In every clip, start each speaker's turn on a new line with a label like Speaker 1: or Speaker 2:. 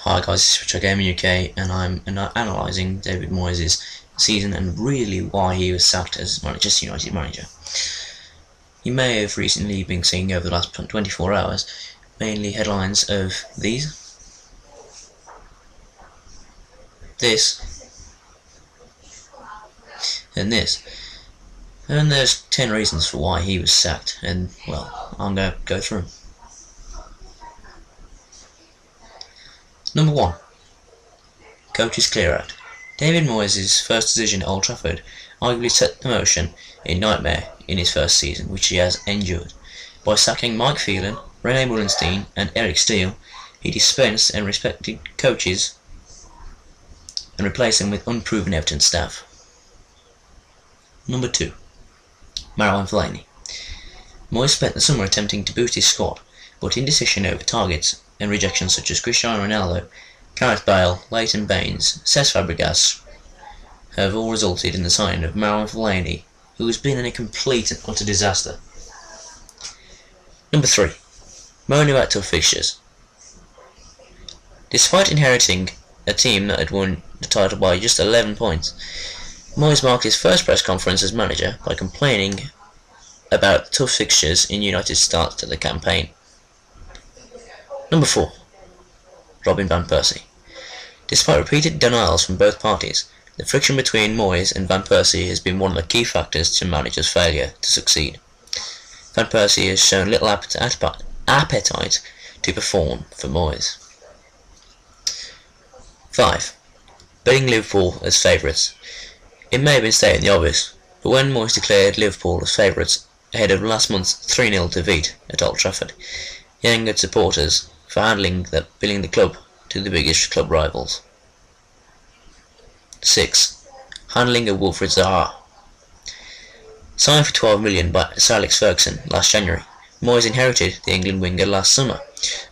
Speaker 1: Hi guys, this is Richard Gaming UK, and I'm analysing David Moyes' season and really why he was sacked as Manchester United manager. You may have recently been seeing over the last 24 hours mainly headlines of these, this, and this. And there's 10 reasons for why he was sacked, and well, I'm going to go through them. Number 1. Coach's clear-out. David Moyes' first decision at Old Trafford arguably set the motion in nightmare in his first season, which he has endured. By sacking Mike Phelan, Rene Mullenstein and Eric Steele, he dispensed and respected coaches and replaced them with unproven Everton staff. Number 2. Marouane Fellaini. Moyes spent the summer attempting to boost his squad, but indecision over targets and rejections such as Cristiano Ronaldo, Gareth Bale, Leighton Baines, Cesc Fabregas have all resulted in the signing of Marouane Fellaini, who has been in a complete and utter disaster. Number 3. Moaning about tough fixtures. Despite inheriting a team that had won the title by just 11 points, Moyes marked his first press conference as manager by complaining about the tough fixtures in United's start to the campaign. Number 4. Robin Van Persie. Despite repeated denials from both parties, the friction between Moyes and Van Persie has been one of the key factors to manager's failure to succeed. Van Persie has shown little appetite to perform for Moyes. 5. Betting Liverpool as favourites. It may have been stating the obvious, but when Moyes declared Liverpool as favourites ahead of last month's 3-0 defeat at Old Trafford, he angered supporters for billing the club to the biggest club rivals. 6. Handling of Wilfried Zaha. Signed for $12 million by Sir Alex Ferguson last January, Moyes inherited the England winger last summer,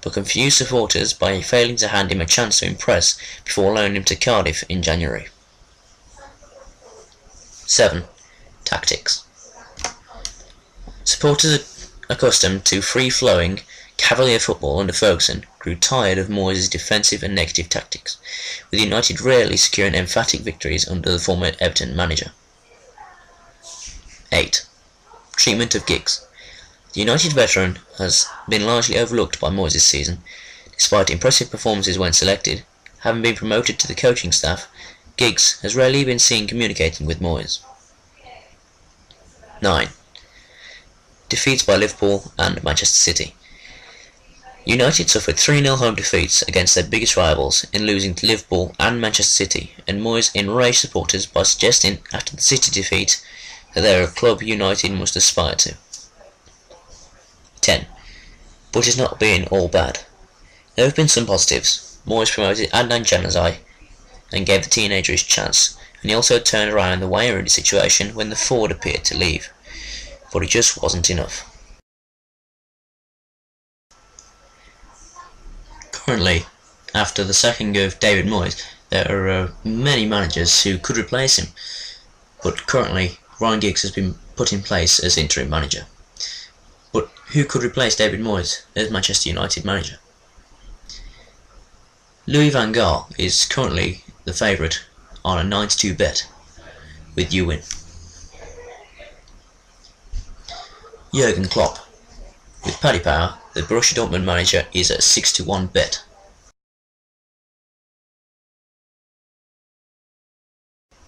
Speaker 1: but confused supporters by failing to hand him a chance to impress before loaning him to Cardiff in January. 7. Tactics. Supporters accustomed to free-flowing, cavalier football under Ferguson grew tired of Moyes' defensive and negative tactics, with United rarely securing emphatic victories under the former Everton manager. 8. Treatment of Giggs. The United veteran has been largely overlooked by Moyes this season. Despite impressive performances when selected, having been promoted to the coaching staff, Giggs has rarely been seen communicating with Moyes. 9. Defeats by Liverpool and Manchester City. United suffered 3-0 home defeats against their biggest rivals in losing to Liverpool and Manchester City, and Moyes enraged supporters by suggesting after the City defeat that they are a club United must aspire to. 10. But it's not been all bad. There have been some positives. Moyes promoted Adnan Januzaj and gave the teenager his chance, and he also turned around the Wayne Rooney situation when the forward appeared to leave. But it just wasn't enough. Currently, after the sacking of David Moyes, there are many managers who could replace him, but currently Ryan Giggs has been put in place as interim manager. But who could replace David Moyes as Manchester United manager? Louis van Gaal is currently the favourite on a 9-2 bet, with you win. Jurgen Klopp. With Paddy Power, the Borussia Dortmund manager is a 6-1 bet.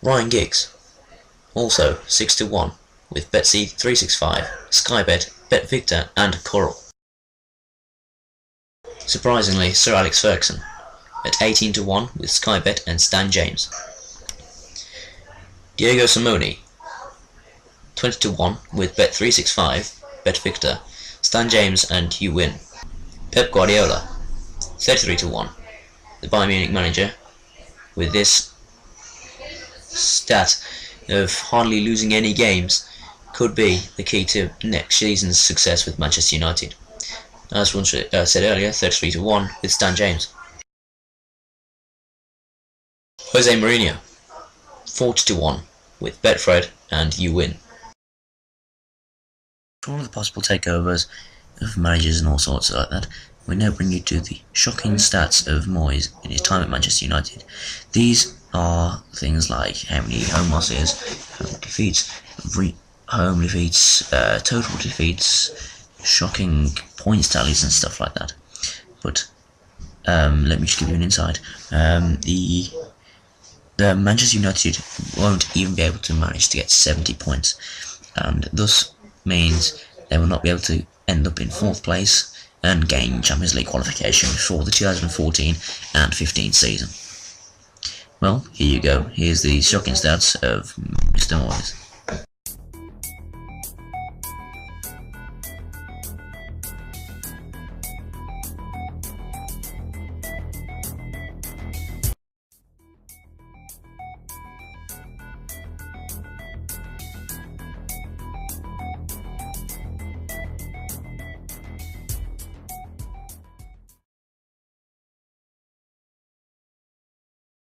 Speaker 1: Ryan Giggs, also 6-1, with Bet365, Skybet, BetVictor and Coral. Surprisingly, Sir Alex Ferguson, at 18-1 with Skybet and Stan James. Diego Simeone, 20-1 with Bet365, BetVictor, Stan James and you win. Pep Guardiola, 33-1, the Bayern Munich manager, with this stat of hardly losing any games, could be the key to next season's success with Manchester United. As once said earlier, 33-1 with Stan James. Jose Mourinho, 40-1 with Betfred and you win. For all the possible takeovers of managers and all sorts like that, we now bring you to the shocking stats of Moyes in his time at Manchester United. These are things like how many home losses, defeats, home defeats, total defeats, shocking points tallies and stuff like that. But let me just give you an insight. The Manchester United won't even be able to manage to get 70 points, and thus means they will not be able to end up in 4th place and gain Champions League qualification for the 2014 and 15 season. Well, here you go. Here's the shocking stats of Mr. Moyes.